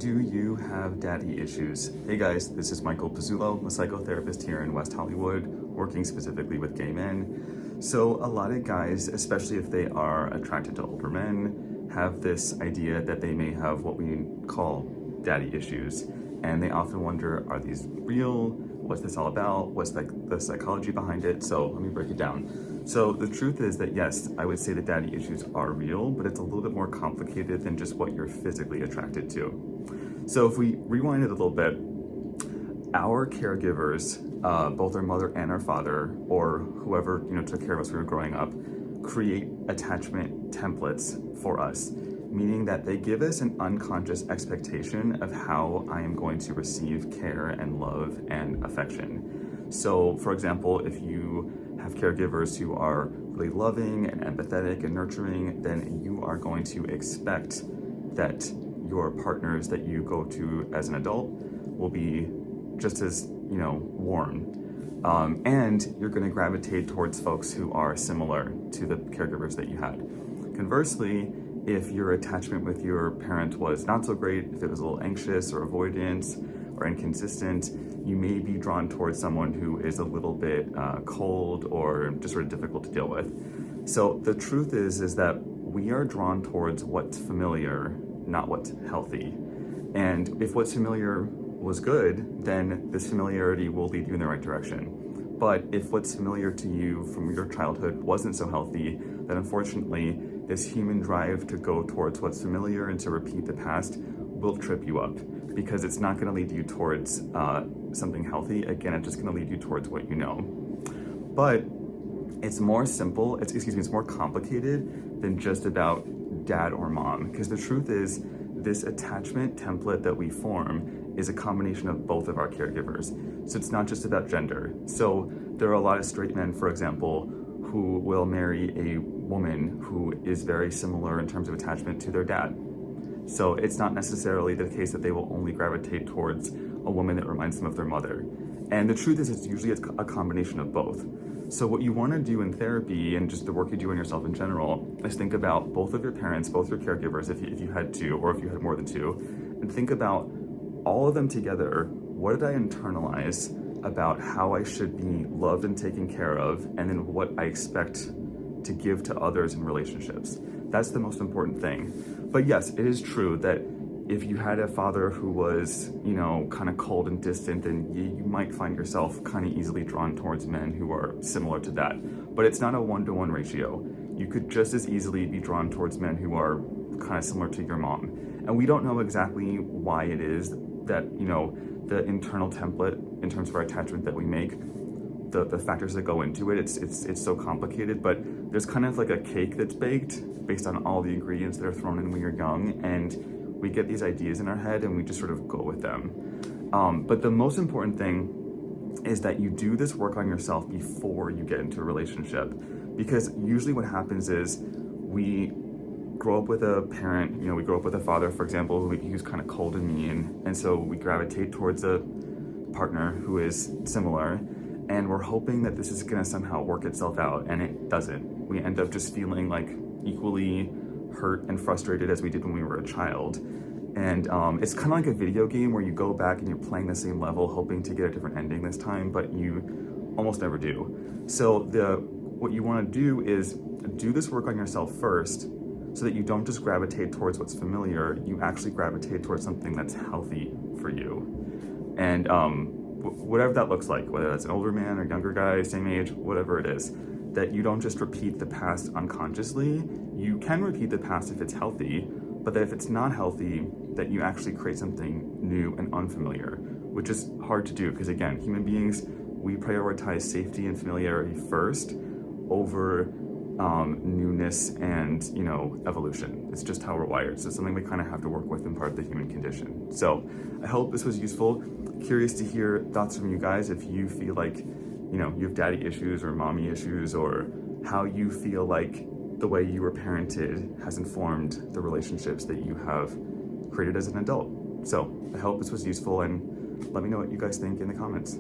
Do you have daddy issues? Hey guys, this is Michael Pizzullo, a psychotherapist here in West Hollywood, working specifically with gay men. So a lot of guys, especially if they are attracted to older men, have this idea that they may have what we call daddy issues. And they often wonder, are these real? What's this all about? What's the psychology behind it? So let me break it down. So the truth is that yes, I would say that daddy issues are real, but it's a little bit more complicated than just what you're physically attracted to. So if we rewind it a little bit, our caregivers, both our mother and our father, or whoever took care of us when we were growing up, create attachment templates for us, meaning that they give us an unconscious expectation of how I am going to receive care and love and affection. So, for example, if you have caregivers who are really loving and empathetic and nurturing, then you are going to expect that your partners that you go to as an adult will be just as, warm. And you're going to gravitate towards folks who are similar to the caregivers that you had. Conversely, if your attachment with your parent was not so great, if it was a little anxious or avoidant or inconsistent, you may be drawn towards someone who is a little bit cold or just sort of difficult to deal with. So the truth is that we are drawn towards what's familiar, not what's healthy. And if what's familiar was good, then this familiarity will lead you in the right direction. But if what's familiar to you from your childhood wasn't so healthy, then unfortunately, this human drive to go towards what's familiar and to repeat the past will trip you up, because it's not going to lead you towards something healthy. Again, it's just going to lead you towards what you know. But it's more simple, it's more complicated than just about dad or mom, because the truth is this attachment template that we form is a combination of both of our caregivers. So it's not just about gender. So there are a lot of straight men, for example, who will marry a woman who is very similar in terms of attachment to their dad. So it's not necessarily the case that they will only gravitate towards a woman that reminds them of their mother. And the truth is, it's usually a combination of both. So what you want to do in therapy and just the work you do on yourself in general is think about both of your parents, both your caregivers, if you had two, or if you had more than two, and think about all of them together. What did I internalize about how I should be loved and taken care of, and then what I expect to give to others in relationships? That's the most important thing. But yes, it is true that if you had a father who was, kind of cold and distant, then you might find yourself kind of easily drawn towards men who are similar to that. But it's not a 1-to-1 ratio. You could just as easily be drawn towards men who are kind of similar to your mom. And we don't know exactly why it is that, the internal template in terms of our attachment that we make, the factors that go into it, it's so complicated, but there's kind of like a cake that's baked based on all the ingredients that are thrown in when you're young, and we get these ideas in our head and we just sort of go with them. But the most important thing is that you do this work on yourself before you get into a relationship, because usually what happens is we grow up with a parent, we grow up with a father, for example, who's kind of cold and mean, and so we gravitate towards a partner who is similar, and we're hoping that this is going to somehow work itself out, and it doesn't. We end up just feeling like equally hurt and frustrated as we did when we were a child. And it's kind of like a video game where you go back and you're playing the same level hoping to get a different ending this time, but you almost never do. So what you want to do is do this work on yourself first, so that you don't just gravitate towards what's familiar, you actually gravitate towards something that's healthy for you. And whatever that looks like, whether that's an older man or younger guy, same age, whatever it is, that you don't just repeat the past unconsciously. You can repeat the past if it's healthy, but that if it's not healthy, that you actually create something new and unfamiliar, which is hard to do because, again, human beings, we prioritize safety and familiarity first over newness and evolution. It's just how we're wired. So it's something we kind of have to work with in part of the human condition. So I hope this was useful. Curious to hear thoughts from you guys if you feel like you have daddy issues or mommy issues, or how you feel like the way you were parented has informed the relationships that you have created as an adult. So I hope this was useful, and let me know what you guys think in the comments.